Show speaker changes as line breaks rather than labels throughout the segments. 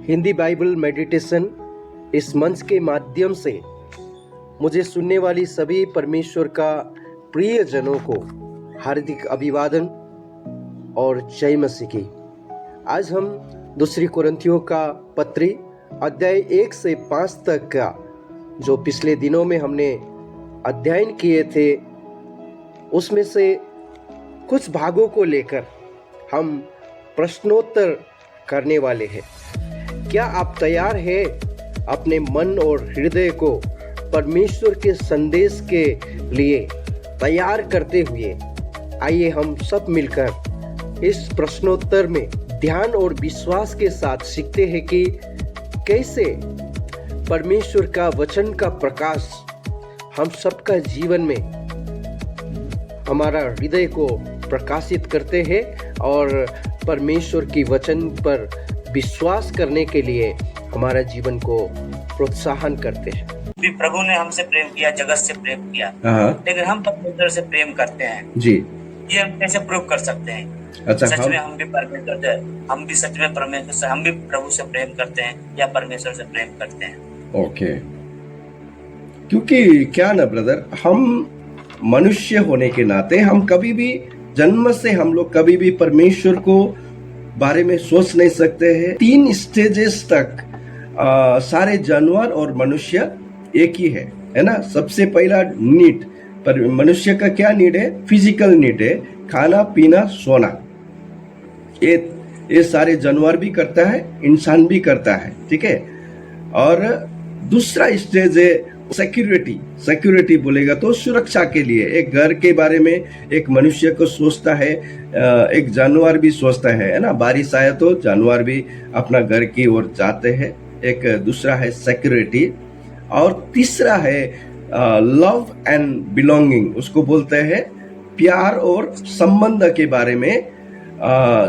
Hindi Bible meditation इस मंच के माध्यम से मुझे सुनने वाली सभी परमेश्वर का प्रिय जनों को हार्दिक अभिवादन और जय मसीह की। आज हम दूसरी कुरिन्थियों का पत्री अध्याय 1 से 5 तक का जो पिछले दिनों में हमने अध्ययन किए थे उसमें से कुछ भागों को लेकर हम प्रश्नोत्तर करने वाले हैं। क्या आप तैयार हैं अपने मन और हृदय को परमेश्वर के संदेश के लिए तैयार करते हुए? आइए हम सब मिलकर इस प्रश्नोत्तर में ध्यान और विश्वास के साथ सीखते हैं कि कैसे परमेश्वर का वचन का प्रकाश हम सबका जीवन में हमारा हृदय को प्रकाशित करते हैं और परमेश्वर की वचन पर विश्वास करने के लिए हमारा जीवन को प्रोत्साहन करते हैं।
भी प्रभु ने हमसे प्रेम किया, जगत से प्रेम किया, लेकिन हम परमेश्वर से प्रेम करते हैं जी। ये हम कैसे प्रूव कर सकते हैं? अच्छा, सच में हम भी परमेश्वर से, हम भी सच में परमेश्वर से, हम भी प्रभु से प्रेम करते हैं या परमेश्वर से प्रेम करते हैं?
ओके, क्योंकि क्या ना ब्रदर, हम मनुष्य होने के नाते हम कभी भी जन्म से हम लोग कभी भी परमेश्वर को बारे में सोच नहीं सकते हैं। 3 स्टेजेस तक सारे जानवर और मनुष्य एक ही है ना। सबसे पहला नीड, पर मनुष्य का क्या नीड है? फिजिकल नीड है, खाना पीना सोना। ये सारे जानवर भी करता है, इंसान भी करता है, ठीक है। और दूसरा स्टेज है सिक्योरिटी बोलेगा तो सुरक्षा के लिए। एक घर के बारे में एक मनुष्य को सोचता है, एक जानवर भी सोचता है ना। बारिश आया तो जानवर भी अपना घर की ओर जाते हैं। एक दूसरा है सिक्योरिटी। और तीसरा है लव एंड बिलोंगिंग, उसको बोलते हैं प्यार और संबंध के बारे में।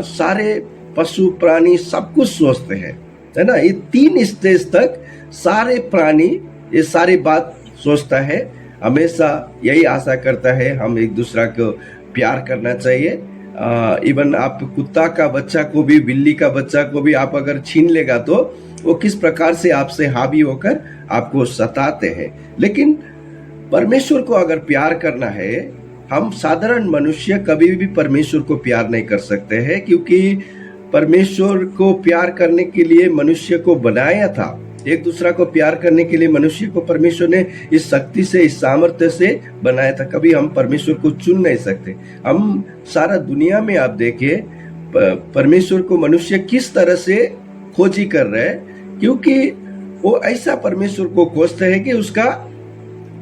सारे पशु प्राणी सब कुछ सोचते हैं, है ना। ये 3 स्टेज तक सारे प्राणी ये सारी बात सोचता है, हमेशा यही आशा करता है हम एक दूसरा को प्यार करना चाहिए। इवन आप कुत्ता का बच्चा को भी, बिल्ली का बच्चा को भी आप अगर छीन लेगा तो वो किस प्रकार से आपसे हावी होकर आपको सताते हैं। लेकिन परमेश्वर को अगर प्यार करना है, हम साधारण मनुष्य कभी भी परमेश्वर को प्यार नहीं कर सकते हैं, क्योंकि परमेश्वर को प्यार करने के लिए मनुष्य को बनाया था। एक दूसरा को प्यार करने के लिए मनुष्य को परमेश्वर ने इस शक्ति से, इस सामर्थ्य से बनाया था। कभी हम परमेश्वर को चुन नहीं सकते। हम सारा दुनिया में आप देखिए परमेश्वर को मनुष्य किस तरह से खोजी कर रहे हैं, क्योंकि वो ऐसा परमेश्वर को खोजते हैं कि उसका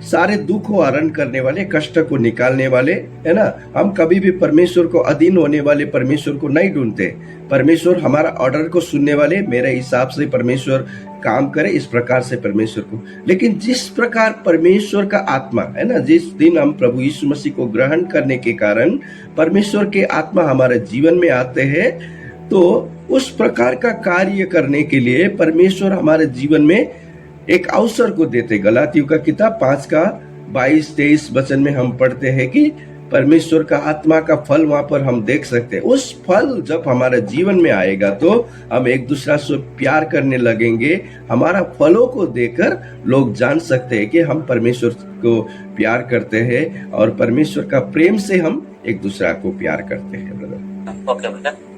सारे दुख को हरण करने वाले, कष्ट को निकालने वाले, है ना। हम कभी भी परमेश्वर को अधीन होने वाले परमेश्वर को नहीं ढूंढते। परमेश्वर हमारा ऑर्डर को सुनने वाले, मेरे हिसाब से परमेश्वर काम करे इस प्रकार से परमेश्वर को। लेकिन जिस प्रकार परमेश्वर का आत्मा, है ना, जिस दिन हम प्रभु यीशु मसीह को ग्रहण करने के कारण परमेश्वर के आत्मा हमारे जीवन में आते हैं, तो उस प्रकार का कार्य करने के लिए परमेश्वर हमारे जीवन में एक अवसर को देते। गलातियों का किताब 5 का 22-23 वचन में हम पढ़ते हैं कि परमेश्वर का आत्मा का फल वहां पर हम देख सकते हैं। उस फल जब हमारे जीवन में आएगा तो हम एक दूसरा से प्यार करने लगेंगे। हमारा फलों को देखकर लोग जान सकते हैं कि हम परमेश्वर को प्यार करते हैं और परमेश्वर का प्रेम से हम एक दूसरा को प्यार करते हैं। Brother
okay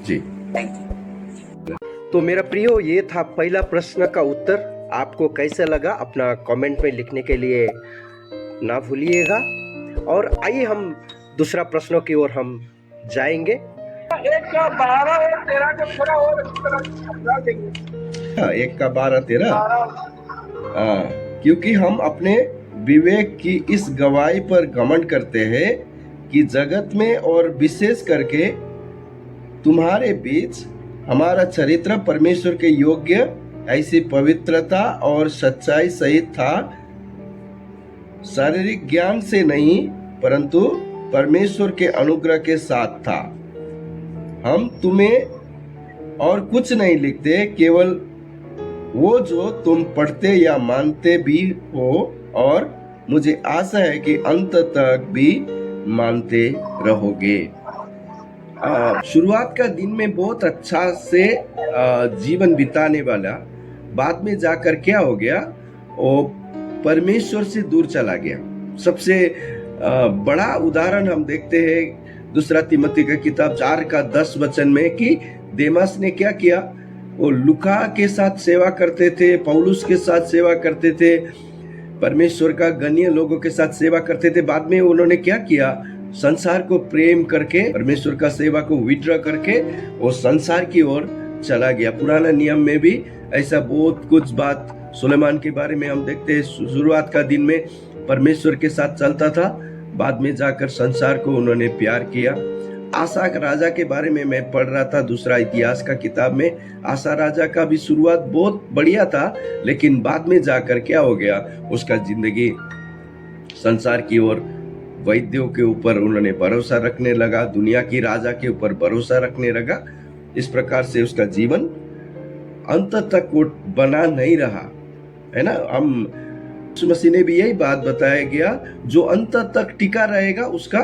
ji,
thank you. तो मेरा प्रियो, ये था पहला प्रश्न का उत्तर। आपको कैसा लगा अपना कमेंट में लिखने के लिए ना भूलिएगा। और आइए हम दूसरा प्रश्नों की ओर हम जाएंगे।
1 का 12 और 13 का पूरा और 1 का 12 13। क्योंकि हम अपने विवेक की इस गवाही पर घमंड करते हैं कि जगत में और विशेष करके तुम्हारे बीच हमारा चरित्र परमेश्वर के योग्य ऐसी पवित्रता और सच्चाई सहित था, शारीरिक ज्ञान से नहीं परंतु परमेश्वर के अनुग्रह के साथ था। हम तुम्हें और कुछ नहीं लिखते, केवल वो जो तुम पढ़ते या मानते भी हो, और मुझे आशा है कि अंत तक भी मानते रहोगे। शुरुआत का दिन में बहुत अच्छा से जीवन बिताने वाला बाद में जाकर क्या हो गया, वो परमेश्वर से दूर चला गया। सबसे बड़ा उदाहरण हम देखते हैं दूसरा तिमोथी का किताब 4:10 में कि देमास ने क्या किया, वो लूका के साथ सेवा करते थे, पौलुस के साथ सेवा करते थे, परमेश्वर का गण्य लोगों के साथ सेवा करते थे। बाद में उन्होंने क्या किया, संसार को प्रेम करके परमेश्वर का सेवा को विड्रॉ करके वो संसार की ओर चला गया। पुराना नियम में भी ऐसा बहुत कुछ बात सुलेमान के बारे में हम देखते हैं। शुरुआत का दिन में परमेश्वर के साथ चलता था, बाद में जाकर संसार को उन्होंने प्यार किया। आसा राजा के बारे में मैं पढ़ रहा था दूसरा इतिहास का किताब में। आसा राजा का भी शुरुआत बहुत बढ़िया था, लेकिन बाद में जाकर क्या हो गया, उसका जिंदगी संसार की ओर, वैद्यों के ऊपर उन्होंने भरोसा रखने लगा, दुनिया की राजा के ऊपर भरोसा रखने लगा। इस प्रकार से उसका जीवन अंत तक वो बना नहीं रहा, है ना। हम मसीह ने भी यही बात बताया गया, जो अंत तक टिका रहेगा उसका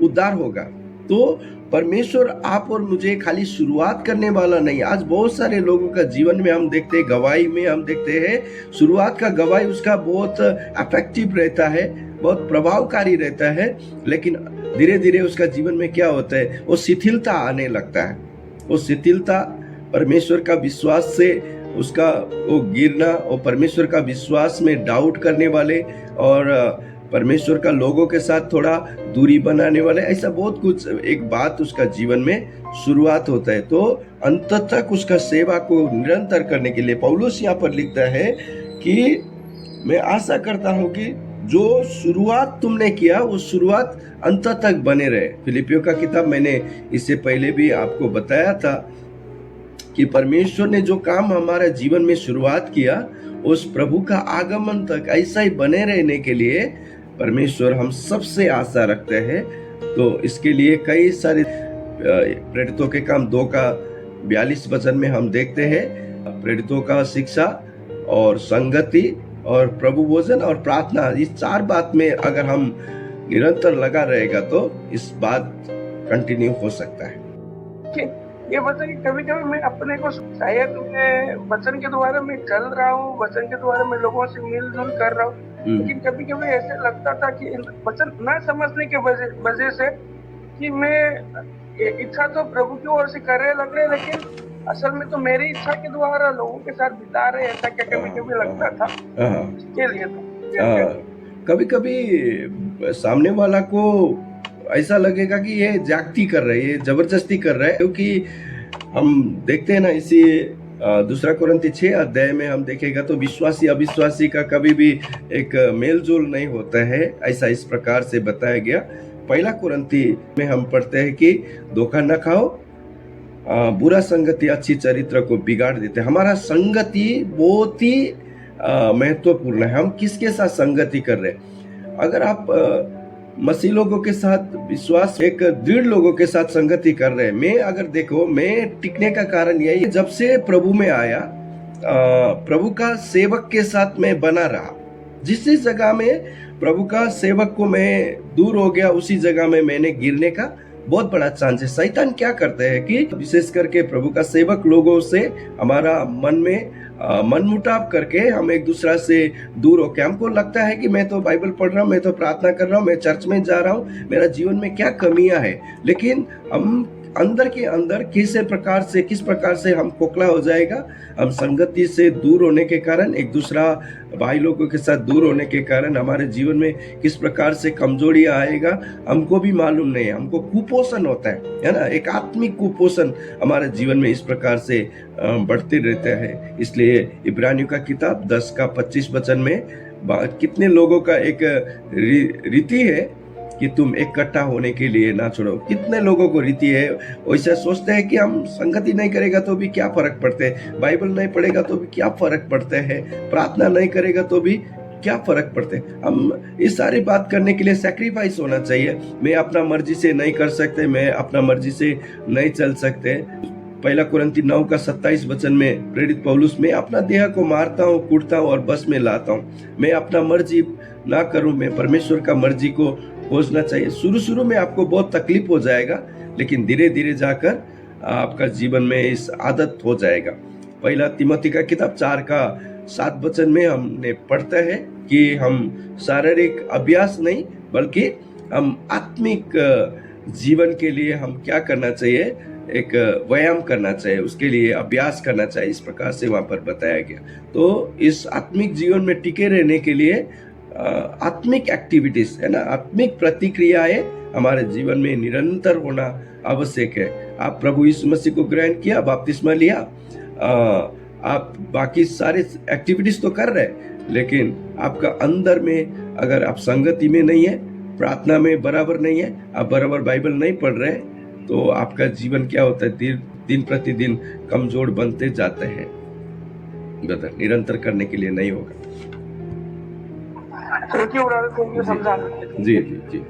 उद्धार होगा। तो परमेश्वर आप और मुझे खाली शुरुआत करने वाला नहीं। आज बहुत सारे लोगों का जीवन में हम देखते हैं, गवाही में हम देखते हैं, शुरुआत का गवाही उसका बहुत अफेक्टिव रहता है, बहुत प्रभावकारी रहता है, लेकिन धीरे धीरे उसका जीवन में क्या होता है, वो शिथिलता आने लगता है। वो शिथिलता परमेश्वर का विश्वास से उसका वो गिरना, और परमेश्वर का विश्वास में डाउट करने वाले और परमेश्वर का लोगों के साथ थोड़ा दूरी बनाने वाले, ऐसा बहुत कुछ एक बात उसका जीवन में शुरुआत होता है। तो अंत तक उसका सेवा को निरंतर करने के लिए पौलुस यहाँ पर लिखता है कि मैं आशा करता हूँ कि जो शुरुआत तुमने किया वो शुरुआत अंत तक बने रहे। फिलिपियों का किताब मैंने इससे पहले भी आपको बताया था कि परमेश्वर ने जो काम हमारे जीवन में शुरुआत किया, उस प्रभु का आगमन तक ऐसा ही बने रहने के लिए परमेश्वर हम सबसे आशा रखते हैं। तो इसके लिए कई सारे प्रेरितों के काम 2:42 में हम देखते हैं, प्रेरितों का शिक्षा और संगति और प्रभु भोजन और प्रार्थना, इस 4 बात में अगर हम निरंतर लगा रहेगा तो इस बात कंटिन्यू हो सकता है।
ये वचन कभी कभी मैं अपने को, शायद मैं वचन के द्वारा मैं चल रहा हूँ, वचन के द्वारा मैं लोगों से मिलजुल कर रहा हूँ, लेकिन कभी कभी ऐसे लगता था कि वचन न समझने के वजह से कि मैं इच्छा तो प्रभु की ओर से करने लग रहे, लेकिन असल में तो मेरी इच्छा के द्वारा लोगों के साथ बिता रहे, ऐसा क्या कभी कभी लगता था। इसके लिए तो
कभी कभी सामने वाला को ऐसा लगेगा कि ये जागती कर रहे हैं, जबरदस्ती कर रहे हैं, क्योंकि हम देखते हैं ना, इसी 2 कुरिन्ती 6 में हम देखेगा तो विश्वासी अविश्वासी का कभी भी एक मेलजोल नहीं होता है, ऐसा इस प्रकार से बताया गया। 1 कुरिन्ती में हम पढ़ते हैं कि धोखा न खाओ, बुरा संगति अच्छी चरित्र को बिगाड़ देते। हमारा संगति बहुत ही महत्वपूर्ण है। हम किसके साथ संगति कर रहे हैं? अगर आप मसीह लोगों के साथ, विश्वास एक दृढ़ लोगों के साथ संगति कर रहे हैं, मैं अगर देखो, मैं टिकने का कारण यही है, जब से प्रभु में आया, प्रभु का सेवक के साथ मैं बना रहा। जिस जगह में प्रभु का सेवक को मैं दूर हो गया, उसी जगह में मैंने गिरने का बहुत बड़ा चांस है। शैतान क्या करते हैं कि विशेष करके प्रभु का सेवक लोगों से हमारा मन में मनमुटाव करके हम एक दूसरा से दूर होके, हमको लगता है कि मैं तो बाइबल पढ़ रहा हूँ, मैं तो प्रार्थना कर रहा हूँ, मैं चर्च में जा रहा हूँ, मेरा जीवन में क्या कमियां है, लेकिन हम अंदर के अंदर किस प्रकार से हम खोखला हो जाएगा। हम संगति से दूर होने के कारण, एक दूसरा भाई लोगों के साथ दूर होने के कारण हमारे जीवन में किस प्रकार से कमजोरियां आएगा हमको भी मालूम नहीं है। हमको कुपोषण होता है ना, एक आत्मिक कुपोषण हमारे जीवन में इस प्रकार से बढ़ते रहता है। इसलिए इब्रानियों का किताब 10:25 में कितने लोगों का एक रीति है कि तुम इकट्ठा होने के लिए ना छोड़ो। कितने लोगों को रीति है, वैसे सोचते हैं कि हम संगति नहीं करेगा तो भी क्या फर्क पड़ता है, बाइबल नहीं पढ़ेगा तो भी क्या फर्क पड़ता है, प्रार्थना नहीं करेगा तो भी क्या फर्क पड़ता है। हम इस सारी बात करने के लिए सैक्रिफाइस होना चाहिए। मैं अपना मर्जी से नहीं कर सकते, मैं अपना मर्जी से नहीं चल सकते। 1 कुरिन्ती 9:27 में प्रेरित पौलुस, मैं अपना देह को मारता हूँ, कूटता हूँ और बस में लाता हूँ। मैं अपना मर्जी ना करूँ, मैं परमेश्वर का मर्जी को खोजना चाहिए। शुरू शुरू में आपको बहुत तकलीफ हो जाएगा, लेकिन धीरे धीरे जाकर आपका जीवन में इस आदत हो जाएगा। पहला तिमोथी का किताब 4:7 में हमने पढ़ता है कि हम शारीरिक अभ्यास नहीं बल्कि हम आत्मिक जीवन के लिए हम क्या करना चाहिए, एक व्यायाम करना चाहिए, उसके लिए अभ्यास करना चाहिए, इस प्रकार से वहां पर बताया गया। तो इस आत्मिक जीवन में टिके रहने के लिए आत्मिक एक्टिविटीज है ना, आत्मिक प्रतिक्रियाएं हमारे जीवन में निरंतर होना आवश्यक है। आप प्रभु यीशु मसीह को ग्रहण किया, बपतिस्मा लिया, आप बाकी सारे एक्टिविटीज तो कर रहे, लेकिन आपका अंदर में अगर आप संगति में नहीं है, प्रार्थना में बराबर नहीं है, आप बराबर बाइबल नहीं पढ़ रहे, तो आपका जीवन क्या होता है, दिन प्रतिदिन कमजोर बनते जाते हैं। निरंतर करने के लिए नहीं होगा।
समझा
जी जी जी।